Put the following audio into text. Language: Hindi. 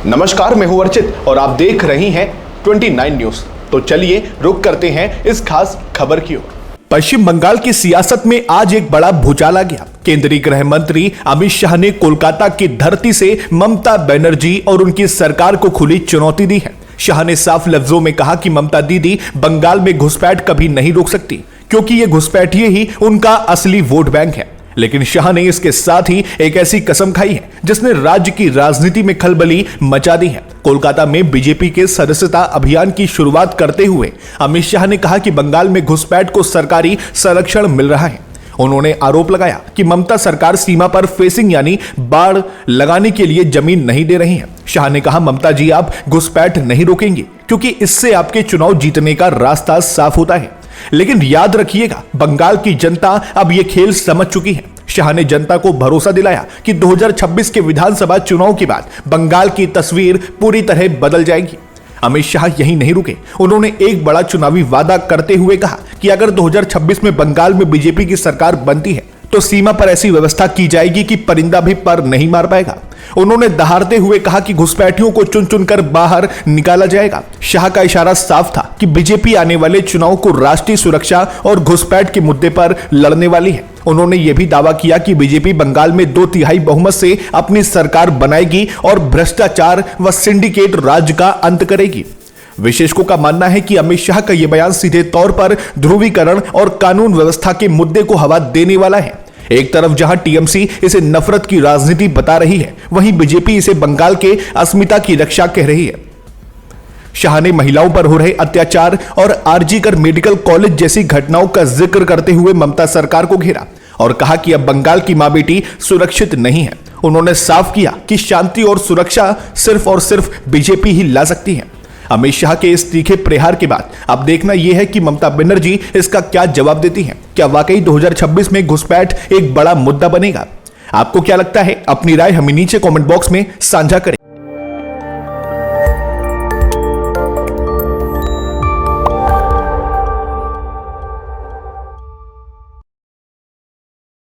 नमस्कार, मैं हूं अर्चित और आप देख रही हैं 29 न्यूज। तो चलिए रुक करते हैं इस खास खबर की ओर। पश्चिम बंगाल की सियासत में आज एक बड़ा भूचाल आ गया। केंद्रीय गृह मंत्री अमित शाह ने कोलकाता की धरती से ममता बनर्जी और उनकी सरकार को खुली चुनौती दी है। शाह ने साफ लफ्जों में कहा कि ममता दीदी बंगाल में घुसपैठ कभी नहीं रोक सकती, क्योंकि ये घुसपैठिए ही उनका असली वोट बैंक है। लेकिन शाह ने इसके साथ ही एक ऐसी कसम खाई है जिसने राज्य की राजनीति में खलबली मचा दी है। कोलकाता में बीजेपी के सदस्यता अभियान की शुरुआत करते हुए अमित शाह ने कहा कि बंगाल में घुसपैठ को सरकारी संरक्षण मिल रहा है। उन्होंने आरोप लगाया कि ममता सरकार सीमा पर फेसिंग यानी बाड़ लगाने के लिए जमीन नहीं दे रही है। शाह ने कहा, ममता जी आप घुसपैठ नहीं रोकेंगे क्योंकि इससे आपके चुनाव जीतने का रास्ता साफ होता है। लेकिन याद रखिएगा, बंगाल की जनता अब यह खेल समझ चुकी है। शाह ने जनता को भरोसा दिलाया कि 2026 के विधानसभा चुनाव के बाद बंगाल की तस्वीर पूरी तरह बदल जाएगी। अमित शाह यहीं नहीं रुके। उन्होंने एक बड़ा चुनावी वादा करते हुए कहा कि अगर 2026 में बंगाल में बीजेपी की सरकार बनती है तो सीमा पर ऐसी व्यवस्था की जाएगी कि परिंदा भी पर नहीं मार पाएगा। उन्होंने दहाड़ते हुए कहा कि घुसपैठियों को चुन चुनकर बाहर निकाला जाएगा। शाह का इशारा साफ था कि बीजेपी आने वाले चुनाव को राष्ट्रीय सुरक्षा और घुसपैठ के मुद्दे पर लड़ने वाली है। उन्होंने यह भी दावा किया कि बीजेपी बंगाल में 2/3 बहुमत से अपनी सरकार बनाएगी और भ्रष्टाचार व सिंडिकेट राज का अंत करेगी। विशेषज्ञों का मानना है कि अमित शाह का यह बयान सीधे तौर पर ध्रुवीकरण और कानून व्यवस्था के मुद्दे को हवा देने वाला है। एक तरफ जहां टीएमसी इसे नफरत की राजनीति बता रही है, वहीं बीजेपी इसे बंगाल के अस्मिता की रक्षा कह रही है। शाह ने महिलाओं पर हो रहे अत्याचार और आरजीकर मेडिकल कॉलेज जैसी घटनाओं का जिक्र करते हुए ममता सरकार को घेरा और कहा कि अब बंगाल की मां बेटी सुरक्षित नहीं है। उन्होंने साफ किया कि शांति और सुरक्षा सिर्फ और सिर्फ बीजेपी ही ला सकती है। अमित शाह के इस तीखे प्रहार के बाद अब देखना यह है कि ममता बनर्जी इसका क्या जवाब देती हैं। क्या वाकई 2026 में घुसपैठ एक बड़ा मुद्दा बनेगा? आपको क्या लगता है? अपनी राय हमें नीचे कमेंट बॉक्स में साझा करें।